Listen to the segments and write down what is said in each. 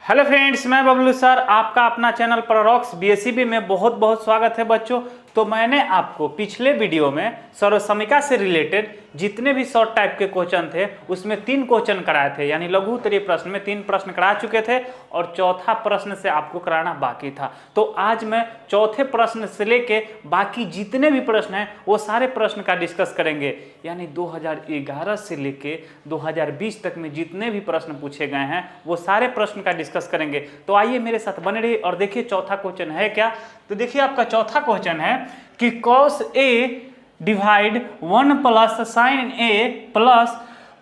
Hello friends, मैं Bablu sir, आपका अपना चैनल पैराडॉक्स बीएससीबी में बहुत बहुत स्वागत है बच्चों। तो मैंने आपको पिछले वीडियो में सर्वसमिका से रिलेटेड जितने भी शॉर्ट टाइप के क्वेश्चन थे उसमें 3 क्वेश्चन कराए थे, यानी लघु उत्तरीय प्रश्न में 3 प्रश्न करा चुके थे और चौथा प्रश्न से आपको कराना बाकी था। तो आज मैं चौथे प्रश्न से लेके बाकी जितने भी प्रश्न हैं वो सारे प्रश्न का डिस्कस करेंगे, यानी 2011 से लेके 2020 तक में जितने भी प्रश्न पूछे गए हैं वो सारे प्रश्न का डिस्कस करेंगे। तो आइए मेरे साथ बने रहिए और देखिए चौथा क्वेश्चन है क्या। तो देखिए आपका चौथा क्वेश्चन है कि cos A divide 1 plus sine A plus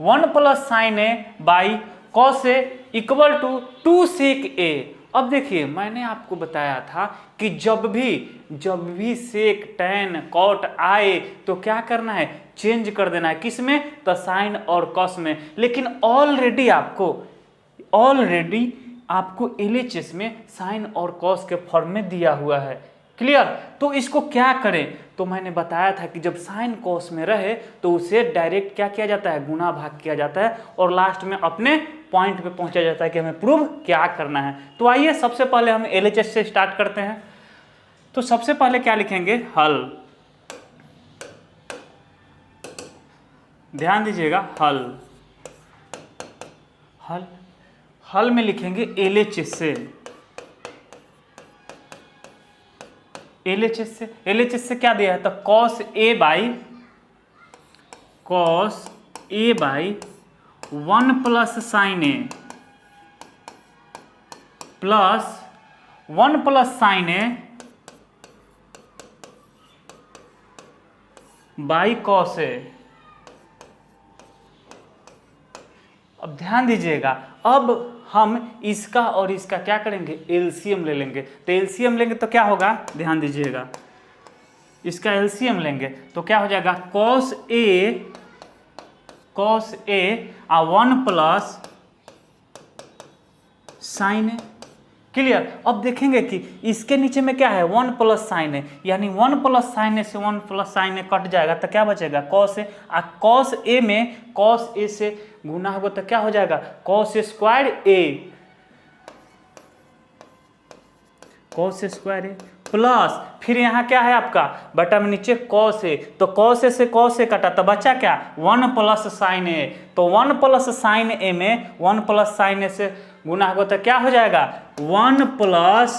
1 plus sine A by cos A equal to 2 sec A। अब देखिए मैंने आपको बताया था कि जब भी सेक टैन कॉट आए तो क्या करना है, चेंज कर देना है, किस में, तो साइन और कॉस में। लेकिन ऑलरेडी आपको LHS में साइन और कॉस के फॉर्म में दिया हुआ है। क्लियर। तो इसको क्या करें, तो मैंने बताया था कि जब साइन कॉस में रहे तो उसे डायरेक्ट क्या किया जाता है, गुना भाग किया जाता है और लास्ट में अपने पॉइंट पे पहुंचा जाता है कि हमें प्रूव क्या करना है। तो आइए सबसे पहले हम LHS से स्टार्ट करते हैं। तो सबसे पहले क्या लिखेंगे, हल। ध्यान दीजिएगा, हल में लिखेंगे LHS से क्या दिया है, तो cos A by 1 plus sine A plus 1 plus sine A by cos A। अब ध्यान दीजिएगा, अब हम इसका और इसका क्या करेंगे, एलसीएम ले लेंगे। तो एलसीएम लेंगे तो क्या होगा, ध्यान दीजिएगा, इसका एलसीएम लेंगे तो क्या हो जाएगा, cos A 1 plus sine A. Clear. अब देखेंगे कि इसके नीचे में क्या है, 1 प्लस साइन ए, यानी 1 प्लस साइन ए से 1 प्लस साइन ए कट जाएगा तो क्या बचेगा, cos ए। cos ए में cos ए से गुना होगा तो क्या हो जाएगा, cos स्क्वायर ए प्लस फिर यहाँ क्या है आपका बटा में नीचे cos ए, तो cos ए से cos ए कटा तो बचा क्या, 1 प्लस साइन ए। तो 1 प्लस साइन ए में 1 प्लस साइन ए से गुना होगा तो क्या हो जाएगा, 1 प्लस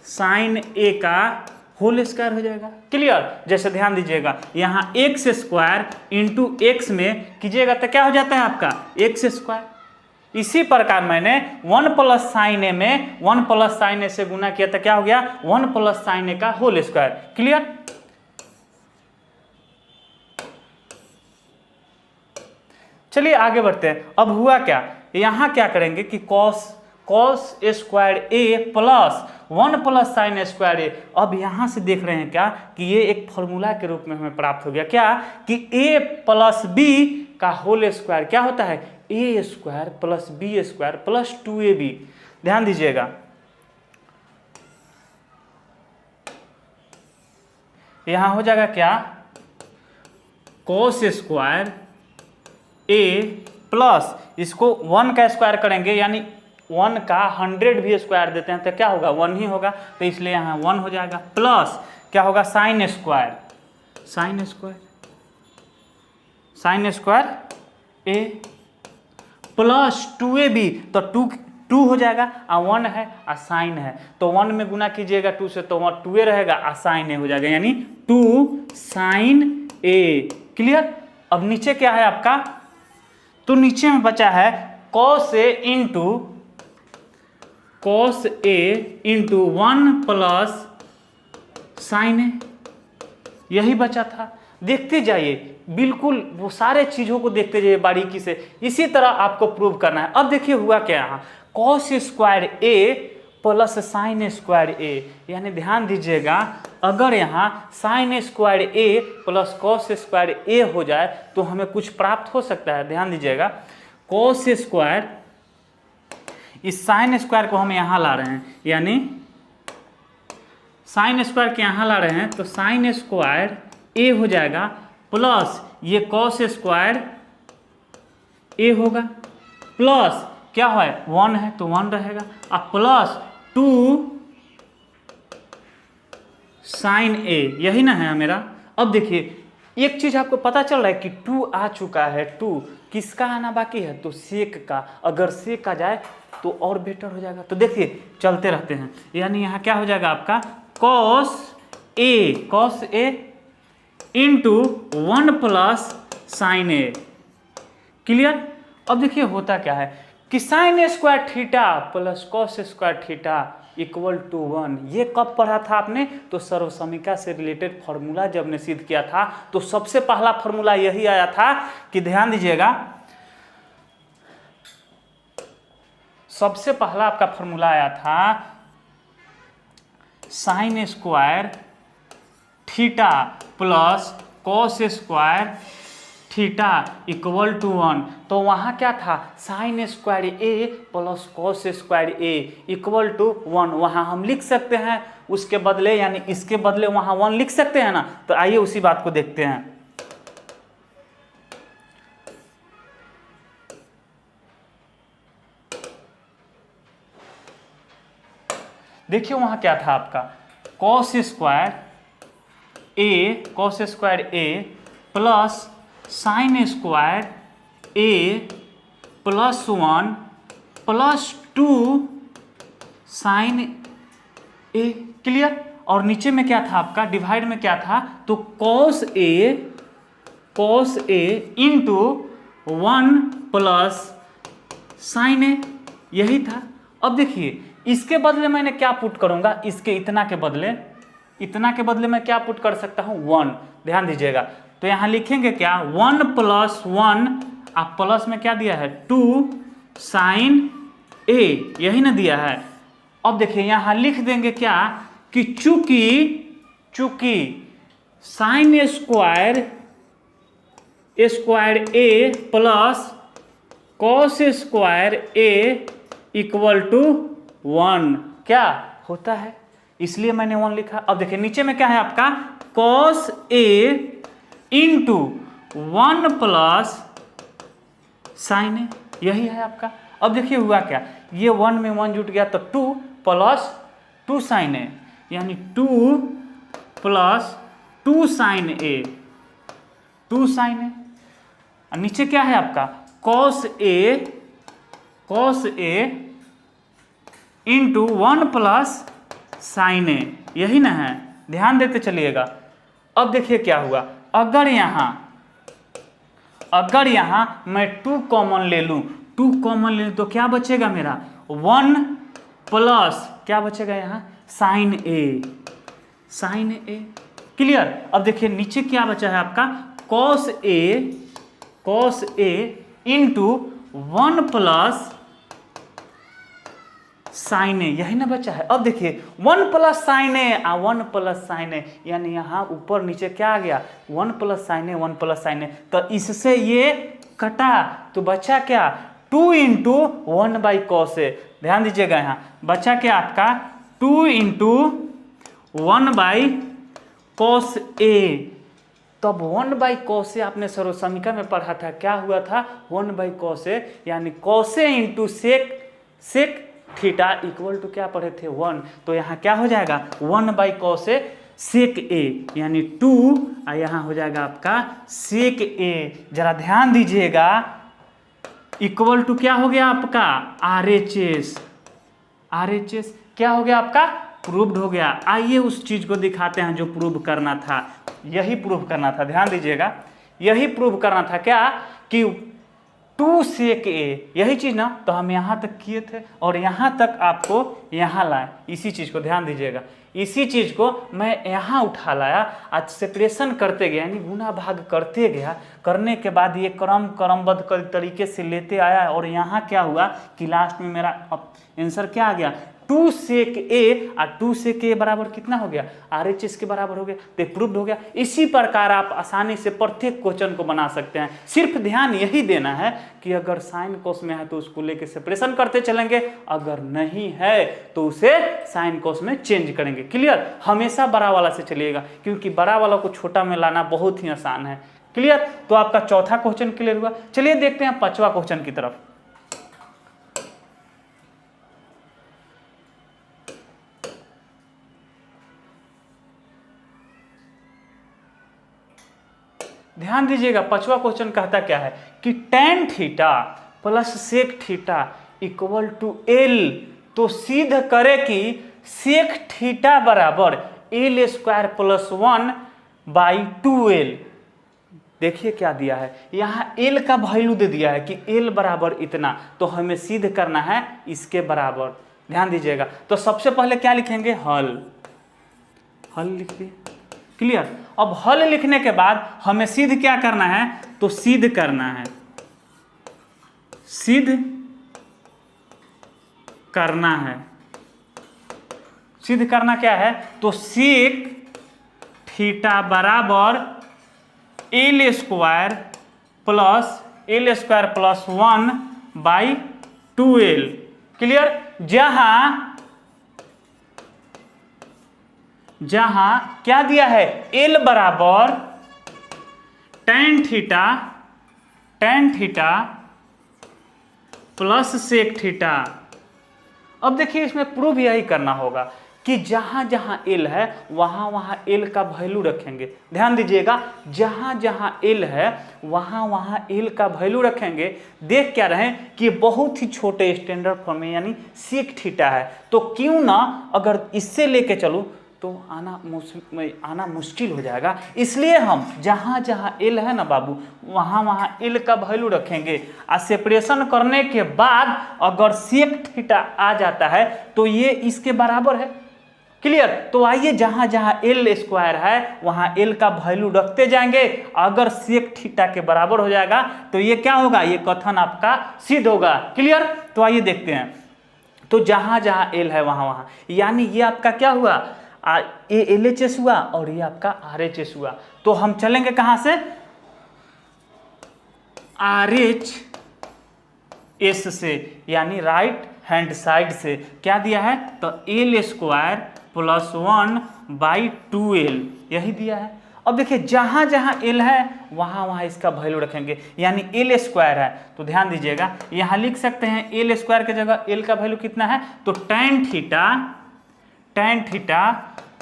साइन ए का होल स्क्वायर हो जाएगा। क्लियर। जैसे ध्यान दीजिएगा यहाँ एक्स स्क्वायर इंटू एक्स में कीजिएगा तो क्या हो जाता है आपका, एक्स स्क्वायर। इसी प्रकार मैंने 1 प्लस साइन ए में 1 प्लस साइन ए से गुना किया तो क्या हो गया, 1 प्लस साइन ए का होल स्क्वायर। क्लियर। चलिए आगे बढ़ते हैं। अब हुआ क्या, यहाँ क्या करेंगे कि cos square A plus 1 plus sine square ए। अब यहाँ से देख रहे हैं क्या कि ये एक फॉर्मूला के रूप में हमें प्राप्त हो गया क्या, कि a प्लस b का होल स्क्वायर क्या होता है, a square plus b square plus 2ab। ध्यान दीजिएगा, यहाँ हो जाएगा क्या, cos स्क्वायर a प्लस इसको 1 का स्क्वायर करेंगे, यानी 1 का 100 भी स्क्वायर देते हैं तो क्या होगा, 1 ही होगा, तो इसलिए यहाँ 1 हो जाएगा। प्लस क्या होगा, sign square A plus 2ab, तो 2 हो जाएगा, 1 है साइन है तो 1 में गुना कीजिएगा 2 से तो 2 रहेगा, साइन ए हो जाएगा, यानी 2 साइन ए। क्लियर। अब नीचे क्या है आपका, तो नीचे में बचा है cos A into 1 plus sine A, यही बचा था। देखते जाइए, बिल्कुल वो सारे चीज़ों को देखते जाइए बारीकी से, इसी तरह आपको प्रूव करना है। अब देखिए हुआ क्या, यहाँ cos square A plus sine square A, यानी ध्यान दीजिएगा अगर यहाँ sine square A plus cos square A हो जाए तो हमें कुछ प्राप्त हो सकता है। ध्यान दीजिएगा, cos स्क्वायर, इस साइन स्क्वायर को हम यहाँ ला रहे हैं, यानी साइन स्क्वायर के यहाँ ला रहे हैं तो साइन स्क्वायर ए हो जाएगा प्लस ये cos स्क्वायर ए होगा प्लस क्या है 1 है तो 1 रहेगा, अब प्लस 2 साइन ए, यही ना है मेरा। अब देखिए एक चीज आपको पता चल रहा है कि 2 आ चुका है, 2 किसका आना बाकी है, तो सेक का। अगर सेक आ जाए तो और बेटर हो जाएगा। तो देखिए चलते रहते हैं, यानी यहाँ क्या हो जाएगा आपका cos A into 1 plus sine A. Clear. अब देखिए होता क्या है कि sine square theta plus cos square theta equal to 1। ये कब पढ़ा था आपने, तो सर्वसमीका से रिलेटेड फॉर्मूला जब ने सिद्ध किया था तो सबसे पहला फॉर्मूला यही आया था कि ध्यान दीजिएगा, सबसे पहला आपका फॉर्मूला आया था sine square theta plus cos square theta equal to 1। तो वहाँ क्या था, sine square A plus cos square A equal to 1। वहाँ हम लिख सकते हैं उसके बदले, यानी इसके बदले वहाँ 1 लिख सकते हैं ना। तो आइए उसी बात को देखते हैं। देखिए वहाँ क्या था आपका cos square A plus sine square A plus 1 plus 2 sign A. Clear. और नीचे में क्या था आपका, डिवाइड में क्या था, तो cos A into 1 plus sine A, यही था। अब देखिए इसके बदले मैंने क्या पुट करूंगा, इसके इतना के बदले मैं क्या पुट कर सकता हूं 1। ध्यान दीजिएगा, तो यहां लिखेंगे क्या 1 प्लस 1, आप प्लस में क्या दिया है 2 साइन ए, यही ना दिया है। अब देखिए यहां लिख देंगे क्या कि चूंकि sine square A plus cos square A equal to 1 क्या होता है, इसलिए मैंने 1 लिखा। अब देखिए नीचे में क्या है आपका cos A into 1 plus sine A, यही है आपका। अब देखिए हुआ क्या, ये 1 में 1 जुट गया तो 2 प्लस 2 साइन ए, यानी 2 प्लस 2 साइन ए, 2 साइन ए। और नीचे क्या है आपका cos A into 1 plus sine A, यही ना है। ध्यान देते चलिएगा। अब देखिए क्या हुआ, अगर यहां मैं 2 कॉमन ले लूं, तो क्या बचेगा मेरा 1 प्लस क्या बचेगा यहाँ साइन ए। क्लियर। अब देखिए नीचे क्या बचा है आपका cos A into 1 plus sine A, यही ना बचा है। अब देखिए 1 प्लस साइन ए 1 प्लस साइन ए, यानी यहाँ ऊपर नीचे क्या आ गया 1 प्लस साइन ए 1 प्लस साइन ए। तो इससे ये कटा तो बचा क्या 2 इंटू 1 बाई कॉस ए। ध्यान दीजिएगा यहाँ बचा क्या आपका 2 इंटू 1 बाई कॉस ए। तब 1 बाई कॉस ए आपने सर्वसमीका में पढ़ा था, क्या हुआ था 1 बाई कॉस ए, यानी cos A into sec theta equal to क्या पढ़े थे 1। तो यहाँ क्या हो जाएगा 1 बाई कॉस ए सेक ए, यानी 2, और यहाँ हो जाएगा आपका सेक ए। जरा ध्यान दीजिएगा इक्वल टू क्या हो गया आपका RHS क्या हो गया आपका प्रूव्ड हो गया। आइए उस चीज को दिखाते हैं जो प्रूव करना था, यही प्रूव करना था। ध्यान दीजिएगा यही प्रूव करना था क्या कि 2 सेक ए, यही चीज ना। तो हम यहाँ तक किए थे और यहाँ तक आपको यहाँ लाए, इसी चीज को ध्यान दीजिएगा, इसी चीज को मैं यहाँ उठा लाया। आज सेपरेशन करते गया यानी गुना भाग करते गया, करने के बाद ये क्रमबद्ध तरीके से लेते आया और यहाँ क्या हुआ कि लास्ट में मेरा आंसर क्या आ गया 2 सेक ए, और 2 सेक ए बराबर कितना हो गया RHS के बराबर हो गया। तो प्रूव्ड हो गया। इसी प्रकार आप आसानी से प्रत्येक क्वेश्चन को बना सकते हैं। सिर्फ ध्यान यही देना है कि अगर साइन कोस में है तो उसको लेके सेपरेशन करते चलेंगे, अगर नहीं है तो उसे साइन कोस में चेंज करेंगे। क्लियर। हमेशा बड़ा वाला से चलिएगा क्योंकि बड़ा वाला को छोटा में लाना बहुत ही आसान है। क्लियर। तो आपका चौथा क्वेश्चन क्लियर हुआ। चलिए देखते हैं 5वां क्वेश्चन की तरफ। ध्यान दीजिएगा, पांचवा क्वेश्चन कहता क्या है कि tan theta plus sec theta equal to L. तो सिद्ध करे कि सेक थीटा बराबर एल स्क्वायर प्लस 1/2l। देखिए क्या दिया है, यहाँ एल का वैल्यू दे दिया है कि एल बराबर इतना, तो हमें सिद्ध करना है इसके बराबर। ध्यान दीजिएगा, तो सबसे पहले क्या लिखेंगे, हल। हल लिखिए, क्लियर। अब हल लिखने के बाद हमें सिद्ध क्या करना है, तो सिद्ध करना है, सिद्ध करना है। सिद्ध करना क्या है, तो सेक थीटा बराबर L square plus 1/2l। Clear. जहां क्या दिया है, एल बराबर tan theta plus sec theta. अब देखिए इसमें प्रूव यही करना होगा कि जहां जहां एल है वहां वहां एल का वैल्यू रखेंगे। ध्यान दीजिएगा, जहां जहां एल है वहां वहां एल का वैल्यू रखेंगे। देख क्या रहे कि बहुत ही छोटे स्टैंडर्ड फॉर्म में यानी सेक थीटा है, तो क्यों ना अगर इससे लेके चलूं तो आना मुश्किल हो जाएगा। इसलिए हम जहां जहां एल है ना बाबू, वहां वहां एल का वैल्यू रखेंगे। और सेपरेशन करने के बाद अगर सेक थीटा आ जाता है तो ये इसके बराबर है। क्लियर। तो आइए जहां जहां एल स्क्वायर है वहां एल का वैल्यू रखते जाएंगे। अगर सेक थीटा के बराबर हो जाएगा तो ये क्या होगा, ये कथन आपका सिद्ध होगा। क्लियर। तो आइए देखते हैं, तो जहां जहां एल है वहां वहां, यानी ये आपका क्या हुआ, ये LHS हुआ और ये आपका RHS हुआ। तो हम चलेंगे कहां से, RHS से, यानी राइट हैंड साइड से। क्या दिया है, तो एल स्क्वायर प्लस 1/2l, यही दिया है। अब देखिए जहां जहां एल है वहां वहां इसका वैल्यू रखेंगे, यानी एल स्क्वायर है तो ध्यान दीजिएगा यहां लिख सकते हैं एल स्क्वायर की जगह एल का वैल्यू कितना है, तो tan theta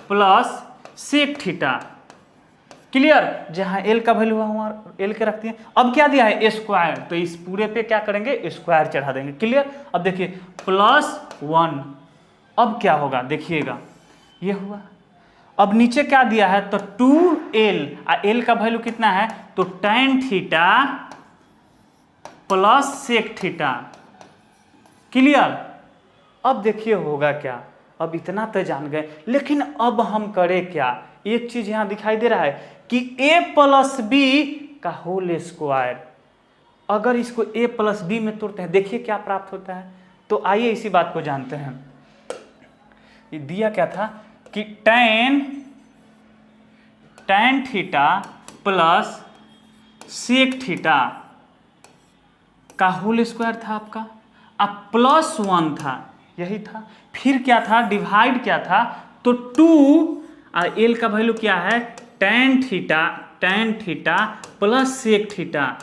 plus sec theta. Clear. जहां एल का वैल्यू हुआ एल के रखते हैं। अब क्या दिया है, स्क्वायर, तो इस पूरे पे क्या करेंगे, स्क्वायर चढ़ा देंगे। क्लियर। अब देखिए +1, अब क्या होगा देखिएगा, ये हुआ। अब नीचे क्या दिया है, तो 2l, एल का वैल्यू कितना है, तो tan theta plus sec theta. Clear. अब देखिए होगा क्या, अब इतना तो जान गए, लेकिन अब हम करें क्या, एक चीज यहां दिखाई दे रहा है कि a प्लस b का होल स्क्वायर। अगर इसको a प्लस b में तोड़ते हैं देखिए क्या प्राप्त होता है। तो आइए इसी बात को जानते हैं। ये दिया क्या था कि tan theta plus sec theta का होल स्क्वायर था आपका, अब +1 था, यही था। फिर क्या था, डिवाइड क्या था, तो 2 और एल का वैल्यू क्या है, tan theta plus sec theta,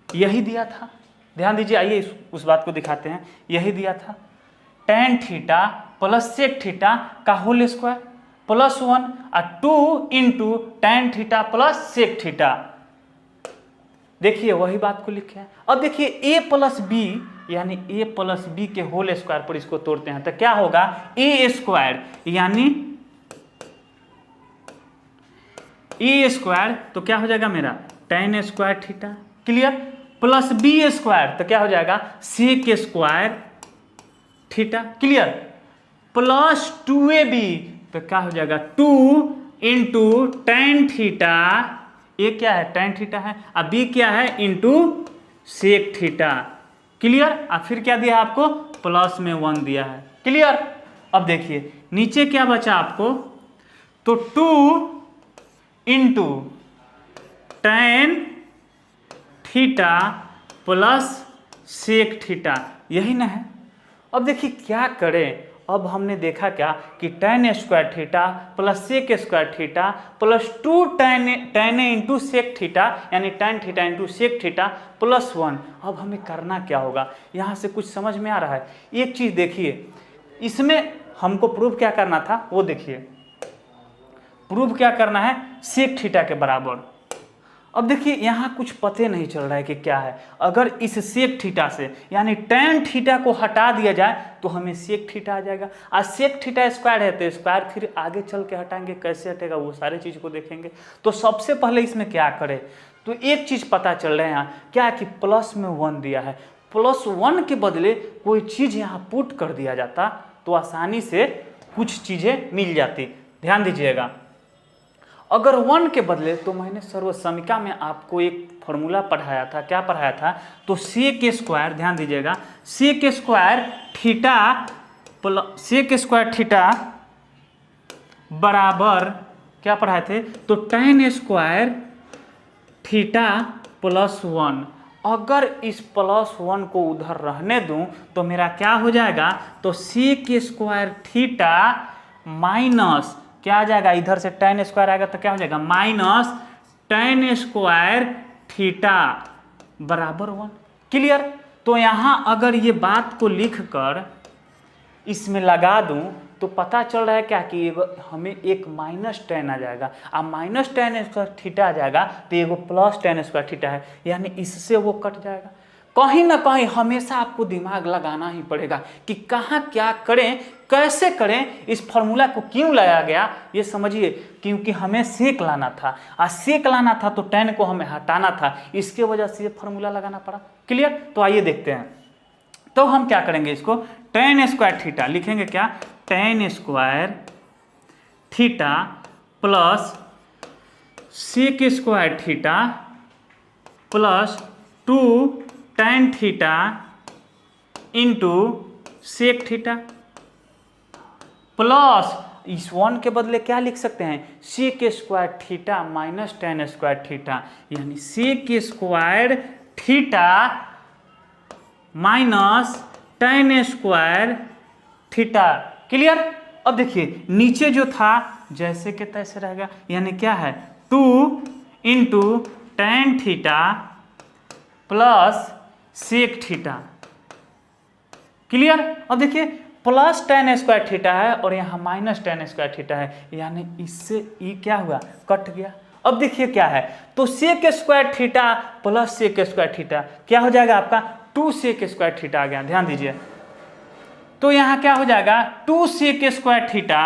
यही दिया था। ध्यान दीजिए, आइए उस बात को दिखाते हैं। यही दिया था tan theta plus sec theta का होल स्क्वायर +1 और 2 into tan theta plus sec theta. देखिए वही बात को लिखे हैं। अब देखिए a प्लस बी, यानी a प्लस बी के होल स्क्वायर पर इसको तोड़ते हैं तो क्या होगा, a स्क्वायर, यानी a स्क्वायर, तो क्या हो जाएगा मेरा tan square theta. Clear. Plus b square, तो क्या हो जाएगा sec square theta. Clear. Plus 2ab, तो क्या हो जाएगा 2 इंटू tan थीटा, ये क्या है tan थीटा है, अब b क्या है इंटू सेक थीटा। क्लियर। और फिर क्या दिया आपको, प्लस में 1 दिया है। क्लियर। अब देखिए नीचे क्या बचा आपको, तो 2 into tan theta plus sec theta, यही ना है। अब देखिए क्या करें, अब हमने देखा क्या कि tan square theta plus sec square theta plus 2 tan into sec theta, यानी tan theta into sec theta +1। अब हमें करना क्या होगा, यहाँ से कुछ समझ में आ रहा है। एक चीज़ देखिए, इसमें हमको प्रूव क्या करना था वो देखिए। प्रूव क्या करना है, सेक थीटा के बराबर। अब देखिए यहाँ कुछ पते नहीं चल रहा है कि क्या है। अगर इस सेक थीटा से यानी tan थीटा को हटा दिया जाए तो हमें सेक थीटा आ जाएगा। और सेक थीटा स्क्वायर है तो स्क्वायर फिर आगे चल के हटाएंगे, कैसे हटेगा वो सारी चीज़ को देखेंगे। तो सबसे पहले इसमें क्या करें, तो एक चीज़ पता चल रहा है यहाँ क्या है कि प्लस में 1 दिया है, +1 के बदले कोई चीज़ यहाँ पुट कर दिया जाता तो आसानी से कुछ चीज़ें मिल जाती। ध्यान दीजिएगा, अगर 1 के बदले, तो मैंने सर्वसमीका में आपको एक फॉर्मूला पढ़ाया था, क्या पढ़ाया था, तो सेक स्क्वायर, ध्यान दीजिएगा, सेक स्क्वायर थीटा बराबर क्या पढ़ाए थे, तो tan स्क्वायर थीटा +1। अगर इस +1 को उधर रहने दूं तो मेरा क्या हो जाएगा, तो सेक स्क्वायर थीटा माइनस क्या आ जाएगा, इधर से tan स्क्वायर आएगा तो क्या हो जाएगा, माइनस tan स्क्वायर थीटा बराबर 1। क्लियर। तो यहाँ अगर ये बात को लिख कर इसमें लगा दूं तो पता चल रहा है क्या कि हमें एक -tan आ जाएगा, अब -tan स्क्वायर थीटा आ जाएगा तो एगो +tan स्क्वायर थीटा है, यानी इससे वो कट जाएगा। कहीं ना कहीं हमेशा आपको दिमाग लगाना ही पड़ेगा कि कहाँ क्या करें, कैसे करें, इस फॉर्मूला को क्यों लाया गया ये समझिए। क्योंकि हमें सेक लाना था, और सेक लाना था तो tan को हमें हटाना था, इसके वजह से ये फॉर्मूला लगाना पड़ा। क्लियर। तो आइए देखते हैं, तो हम क्या करेंगे, इसको tan स्क्वायर थीटा लिखेंगे, क्या, tan square theta plus sec square theta plus 2 tan theta into sec theta plus इस 1 के बदले क्या लिख सकते हैं, sec square theta minus tan square theta, यानी sec square theta minus tan square theta. Clear. अब देखिए नीचे जो था जैसे के तैसे रहेगा, यानी क्या है, 2 into tan theta plus sec theta. Clear. अब देखिए प्लस tan स्क्वायर थीटा है और यहाँ माइनस tan स्क्वायर थीटा है, यानी इससे ये क्या हुआ, कट गया। अब देखिए क्या है, तो sec square theta plus sec square theta क्या हो जाएगा आपका, 2 सेक स्क्वायर थीटा आ गया। ध्यान दीजिए, तो यहाँ क्या हो जाएगा, 2 sec square theta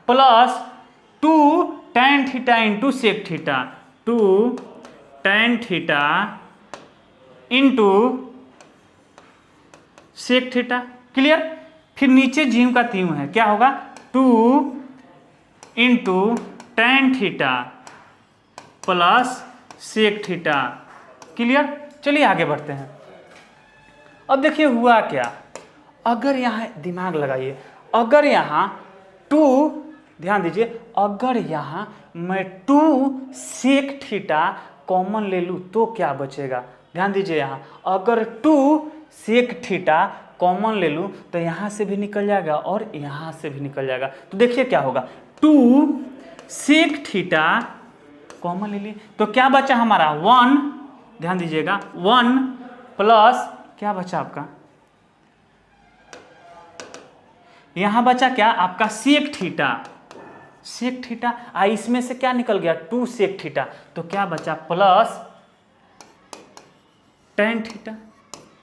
plus 2 tan theta into sec theta, 2 tan theta into sec theta. Clear. फिर नीचे ज्यों का त्यों है, क्या होगा, 2 into tan theta plus sec theta. Clear. चलिए आगे बढ़ते हैं। अब देखिए हुआ क्या, अगर यहाँ दिमाग लगाइए, अगर यहाँ 2, ध्यान दीजिए, अगर यहाँ मैं 2 सेक थीटा कॉमन ले लूँ तो क्या बचेगा। ध्यान दीजिए, यहाँ अगर 2 सेक थीटा कॉमन ले लूँ तो यहाँ से भी निकल जाएगा और यहाँ से भी निकल जाएगा। तो देखिए क्या होगा, 2 सेक थीटा कॉमन ले लिए तो क्या बचा हमारा, 1, ध्यान दीजिएगा, 1 प्लस क्या बचा आपका, यहां बचा क्या आपका, सेक थीटा, इसमें से क्या निकल गया, 2 सेक थीटा, तो क्या बचा, प्लस tan थीटा,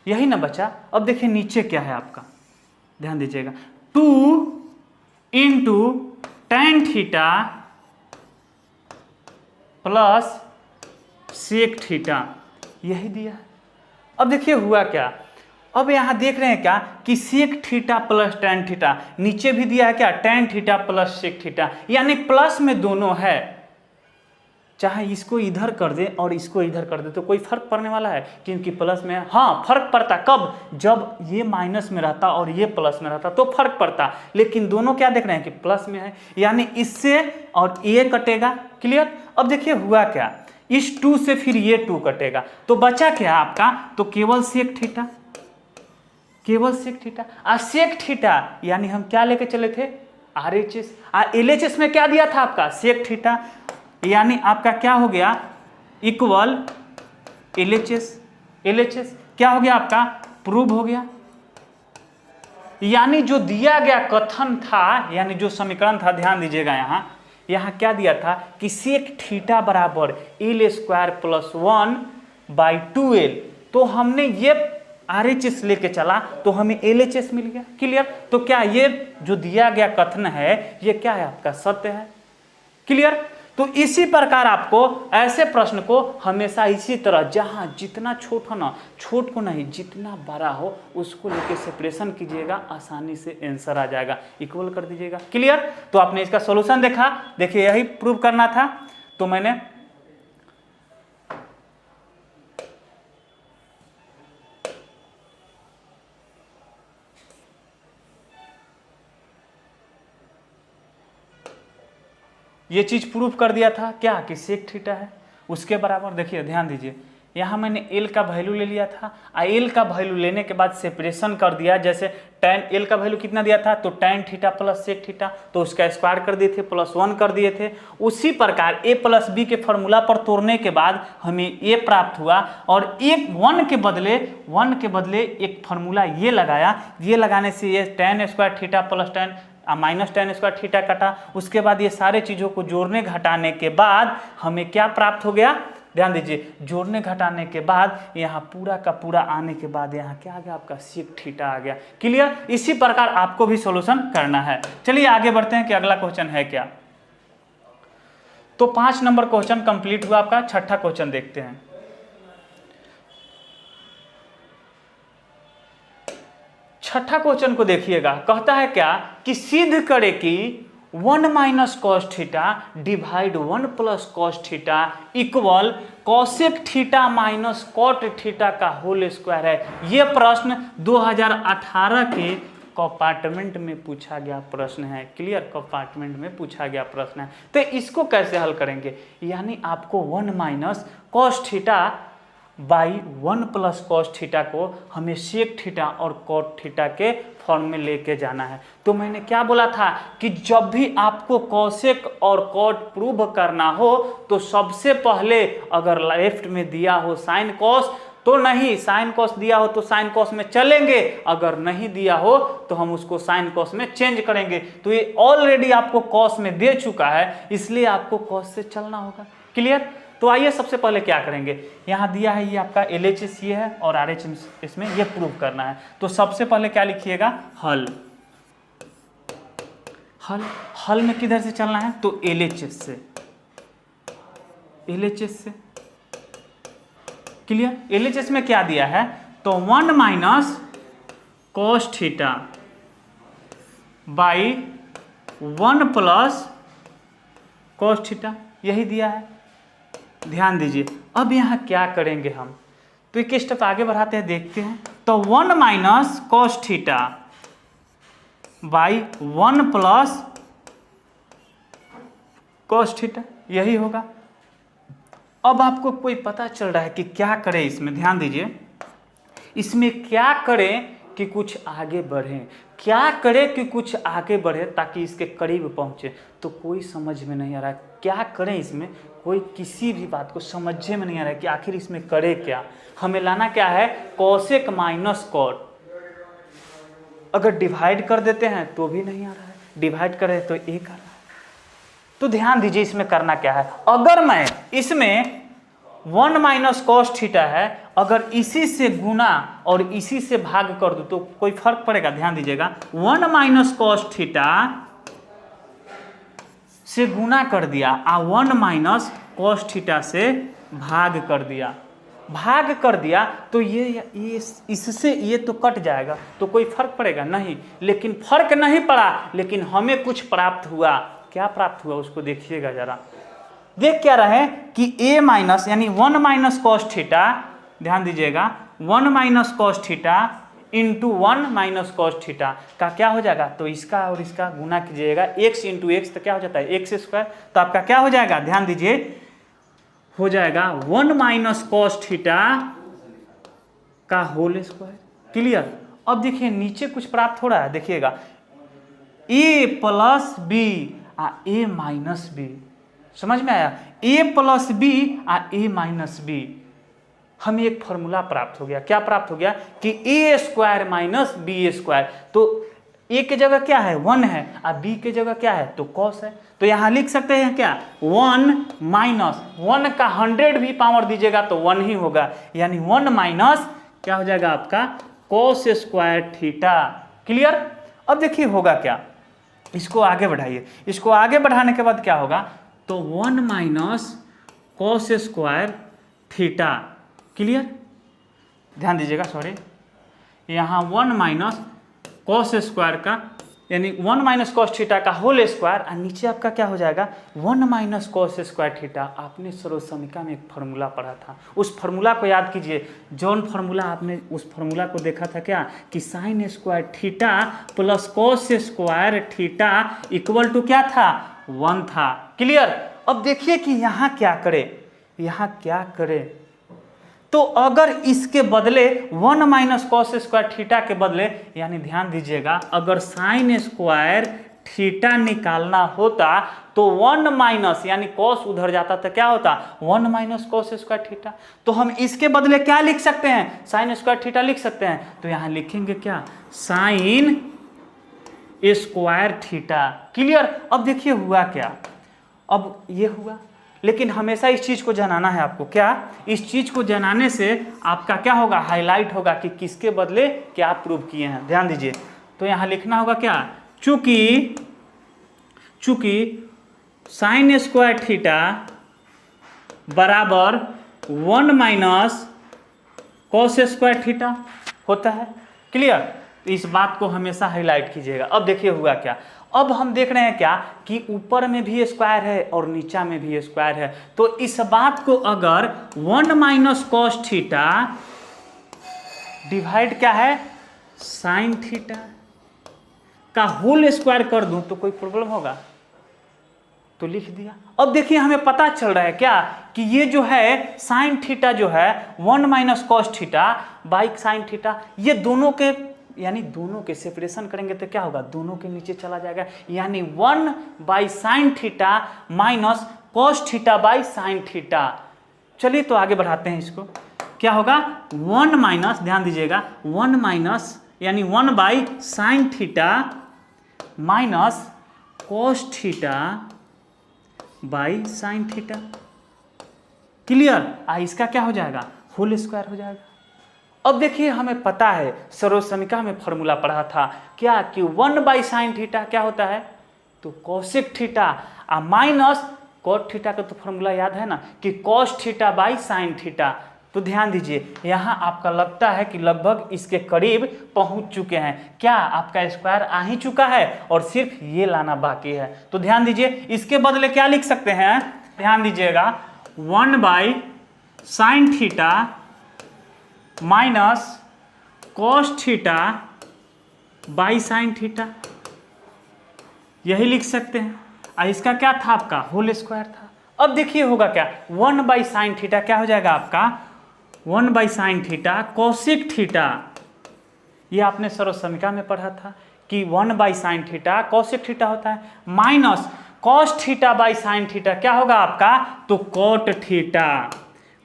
यही ना बचा। अब देखिए नीचे क्या है आपका, ध्यान दीजिएगा, 2 into tan theta plus sec theta, यही दिया है। अब देखिए हुआ क्या, अब यहाँ देख रहे हैं क्या कि sec theta plus tan theta, नीचे भी दिया है क्या, tan theta plus sec theta, यानी प्लस में दोनों है। चाहे इसको इधर कर दे और इसको इधर कर दे तो कोई फर्क पड़ने वाला है, क्योंकि प्लस में, हाँ फर्क पड़ता कब, जब ये माइनस में रहता और ये प्लस में रहता तो फर्क पड़ता, लेकिन दोनों क्या देख रहे हैं कि प्लस में है, यानी इससे और ये कटेगा। क्लियर। अब देखिए हुआ क्या, इस 2 से फिर ये 2 कटेगा तो बचा क्या आपका, तो केवल सेक थीटा, और सेक थीटा यानी हम क्या लेके चले थे, RHS, और LHS में क्या दिया था आपका, सेक थीटा, यानी आपका क्या हो गया, इक्वल LHS क्या हो गया आपका, प्रूव हो गया। यानी जो दिया गया कथन था, यानी जो समीकरण था, ध्यान दीजिएगा यहाँ, यहाँ क्या दिया था कि सेक थीटा बराबर एल स्क्वायर प्लस 1/2l। तो हमने ये RHS लेके चला तो हमें LHS मिल गया। क्लियर? तो क्या ये जो दिया गया कथन है ये क्या है, आपका सत्य है। क्लियर? तो इसी प्रकार आपको ऐसे प्रश्न को हमेशा इसी तरह, जहां जितना छोटा ना, छोट को नहीं, जितना बड़ा हो उसको लेके सेपरेशन कीजिएगा, आसानी से आंसर आ जाएगा, इक्वल कर दीजिएगा। क्लियर? तो आपने इसका सॉल्यूशन देखा, देखिए यही प्रूव करना था। तो मैंने ये चीज प्रूफ कर दिया था क्या कि सेक थीटा है उसके बराबर। देखिए ध्यान दीजिए, यहाँ मैंने एल का वैल्यू ले लिया था, एल का वैल्यू लेने के बाद सेपरेशन कर दिया। जैसे tan एल का वैल्यू कितना दिया था, तो tan theta plus sec theta, तो उसका स्क्वायर कर दिए थे, +1 कर दिए थे। उसी प्रकार a प्लस बी के फॉर्मूला पर तोड़ने के बाद हमें a प्राप्त हुआ, और एक 1 के बदले एक फॉर्मूला ये लगाया। ये लगाने से ये tan square theta plus tan minus tan square theta कटा। उसके बाद ये सारे चीज़ों को जोड़ने घटाने के बाद हमें क्या प्राप्त हो गया, ध्यान दीजिए, जोड़ने घटाने के बाद यहाँ पूरा का पूरा आने के बाद यहाँ क्या आ गया, आपका सेक थीटा आ गया। क्लियर? इसी प्रकार आपको भी सॉल्यूशन करना है। चलिए आगे बढ़ते हैं कि अगला क्वेश्चन है क्या। तो 5 नंबर क्वेश्चन कंप्लीट हुआ आपका। छठा क्वेश्चन देखते हैं। छठा क्वेश्चन को देखिएगा, कहता है क्या कि सिद्ध करे कि 1 minus cos theta divide 1 plus cos theta equal cosec theta minus cot theta का होल स्क्वायर है। यह प्रश्न 2018 के कंपार्टमेंट में पूछा गया प्रश्न है। क्लियर? कंपार्टमेंट में पूछा गया प्रश्न है। तो इसको कैसे हल करेंगे, यानी आपको 1 minus cos theta by 1 plus cos theta को हमें सेक थीटा और कॉट थीटा के फॉर्म में लेके जाना है। तो मैंने क्या बोला था कि जब भी आपको कॉसेक और कॉट प्रूव करना हो तो सबसे पहले अगर लेफ्ट में दिया हो साइन कॉस तो नहीं, साइन कॉस दिया हो तो साइन कॉस में चलेंगे, अगर नहीं दिया हो तो हम उसको साइन कॉस में चेंज करेंगे। तो ये ऑलरेडी आपको कॉस में दे चुका है, इसलिए आपको कॉस से चलना होगा। क्लियर? तो आइए सबसे पहले क्या करेंगे, यहाँ दिया है ये आपका LHS ये है और RHS इसमें ये प्रूव करना है। तो सबसे पहले क्या लिखिएगा, हल। हल में किधर से चलना है, तो LHS से, LHS से। क्लियर? LHS में क्या दिया है, तो 1 minus cos theta by 1 plus cos theta, यही दिया है। ध्यान दीजिए, अब यहाँ क्या करेंगे हम, तो एक स्टेप आगे बढ़ाते हैं, देखते हैं। तो 1 minus cos theta by 1 plus cos theta, यही होगा। अब आपको कोई पता चल रहा है कि क्या करें इसमें, ध्यान दीजिए, इसमें क्या करें कि कुछ आगे बढ़ें, क्या करें कि कुछ आगे बढ़े ताकि इसके करीब पहुंचे। तो कोई समझ में नहीं आ रहा है क्या करें इसमें, कोई किसी भी बात को समझ में नहीं आ रहा है कि आखिर इसमें करे क्या। हमें लाना क्या है, कॉसेक माइनस कॉट। अगर डिवाइड कर देते हैं तो भी नहीं आ रहा है, डिवाइड करें तो 1 आ रहा है। तो ध्यान दीजिए इसमें करना क्या है, अगर मैं इसमें 1 माइनस कॉस थीटा है, अगर इसी से गुना और इसी से भाग कर दूं तो कोई फर्क पड़ेगा। ध्यान दीजिएगा, 1 माइनस कॉस थीटा से गुना कर दिया और 1 माइनस कॉस थीटा से भाग कर दिया, तो ये इससे ये तो कट जाएगा, तो कोई फर्क पड़ेगा नहीं। लेकिन फर्क नहीं पड़ा, लेकिन हमें कुछ प्राप्त हुआ। क्या प्राप्त हुआ उसको देखिएगा जरा। देख क्या रहे कि a माइनस यानी 1 माइनस कॉस थीटा, ध्यान दीजिएगा, 1 minus cos theta into 1 minus cos theta का क्या हो जाएगा, तो इसका और इसका गुना कीजिएगा, x इंटू एक्स, तो क्या हो जाता है एक्स स्क्वायर। तो आपका क्या हो जाएगा, ध्यान दीजिए, हो जाएगा 1 माइनस कॉस थीटा का होल स्क्वायर। क्लियर? अब देखिए नीचे कुछ प्राप्त हो रहा है, देखिएगा, a प्लस बी आ a माइनस बी, समझ में आया, a प्लस बी आ a माइनस बी। हमें एक फॉर्मूला प्राप्त हो गया, क्या प्राप्त हो गया कि a square minus B square. तो ए के जगह क्या है 1 है और बी के जगह क्या है तो कॉस है। तो यहाँ लिख सकते हैं क्या 1 माइनस 1 का 100 भी पावर दीजिएगा तो 1 ही होगा, यानी 1 माइनस क्या हो जाएगा आपका कॉस स्क्वायर थीटा। क्लियर। अब देखिए होगा क्या, इसको आगे बढ़ाइए, इसको आगे बढ़ाने के बाद क्या होगा तो 1 minus cos square theta. Clear. ध्यान दीजिएगा, सॉरी, यहाँ 1 माइनस कॉस स्क्वायर का यानी 1 माइनस कॉस थीटा का होल स्क्वायर और नीचे आपका क्या हो जाएगा 1 माइनस कॉस स्क्वायर थीटा। आपने सर्वसमीका में एक फार्मूला पढ़ा था, उस फार्मूला को याद कीजिए। जौन फार्मूला आपने उस फार्मूला को देखा था क्या कि sine square theta plus cos square theta equal to क्या था 1 था। क्लियर। अब देखिए कि यहाँ क्या करे, यहाँ क्या करे तो अगर इसके बदले 1 माइनस कॉस स्क्वायर थीटा के बदले, यानी ध्यान दीजिएगा, अगर साइन स्क्वायर थीटा निकालना होता तो 1 माइनस यानी कॉस उधर जाता तो क्या होता 1 माइनस कॉस स्क्वायर थीटा। तो हम इसके बदले क्या लिख सकते हैं साइन स्क्वायर थीटा लिख सकते हैं। तो यहाँ लिखेंगे क्या साइन स्क्वायर थीटा। क्लियर। अब देखिए हुआ क्या, अब ये हुआ, लेकिन हमेशा इस चीज को जानना है आपको। क्या इस चीज को जानने से आपका क्या होगा हाईलाइट होगा कि किसके बदले क्या प्रूव किए हैं। ध्यान दीजिए, तो यहां लिखना होगा क्या चूंकि साइन स्क्वायर थीटा बराबर 1 माइनस कॉस स्क्वायर थीटा होता है। क्लियर। इस बात को हमेशा हाईलाइट कीजिएगा। अब देखिए हुआ क्या, अब हम देख रहे हैं क्या कि ऊपर में भी स्क्वायर है और नीचा में भी स्क्वायर है। तो इस बात को अगर 1 माइनस कॉस थीटा डिवाइड क्या है साइन थीटा का होल स्क्वायर कर दूं तो कोई प्रॉब्लम होगा, तो लिख दिया। अब देखिए हमें पता चल रहा है क्या कि ये जो है साइन थीटा जो है 1 minus cos theta by sine theta, ये दोनों के यानी दोनों के सेपरेशन करेंगे तो क्या होगा दोनों के नीचे चला जाएगा, यानी 1 by sine theta minus cos theta by sine theta. चलिए तो आगे बढ़ाते हैं इसको। क्या होगा 1 माइनस, ध्यान दीजिएगा 1 माइनस यानी 1 by sine theta minus cos theta by sine theta. Clear. इसका क्या हो जाएगा होल स्क्वायर हो जाएगा। अब देखिए हमें पता है सर्वसमीका में फॉर्मूला पढ़ा था क्या कि 1 बाई साइन थीटा क्या होता है तो कोसेक थीटा और माइनस कॉट थीटा का तो फॉर्मूला याद है ना कि cos theta by sine theta. तो ध्यान दीजिए यहाँ आपका लगता है कि लगभग इसके करीब पहुंच चुके हैं। क्या आपका स्क्वायर आ ही चुका है और सिर्फ ये लाना बाकी है। तो ध्यान दीजिए इसके बदले क्या लिख सकते हैं, ध्यान दीजिएगा 1 by sine theta minus cos theta by sine theta, यही लिख सकते हैं। और इसका क्या था आपका होल स्क्वायर था। अब देखिए होगा क्या 1 बाई साइन थीटा क्या हो जाएगा आपका 1 by sine theta cosec theta, ये आपने सर्वसमीका में पढ़ा था कि 1 by sine theta cosec theta होता है, minus cos theta by sine theta क्या होगा आपका तो कॉट थीटा,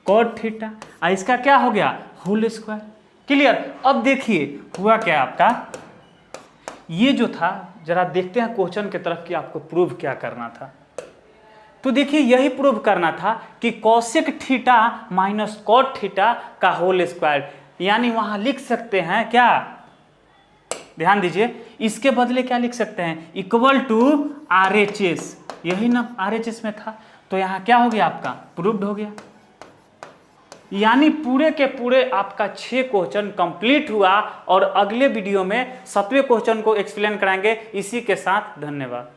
कॉट थीटा। और इसका क्या हो गया होल स्क्वायर। क्लियर। अब देखिए हुआ क्या आपका, ये जो था जरा देखते हैं क्वेश्चन की तरफ कि आपको प्रूव क्या करना था। तो देखिए यही प्रूव करना था कि cosec theta minus cot theta का होल स्क्वायर, यानी वहां लिख सकते हैं क्या, ध्यान दीजिए इसके बदले क्या लिख सकते हैं इक्वल टू RHS, यही ना RHS में था। तो यहाँ क्या हो गया आपका प्रूव्ड हो गया, यानी पूरे के पूरे आपका 6 क्वेश्चन कंप्लीट हुआ और अगले वीडियो में 7वें क्वेश्चन को एक्सप्लेन कराएंगे। इसी के साथ धन्यवाद।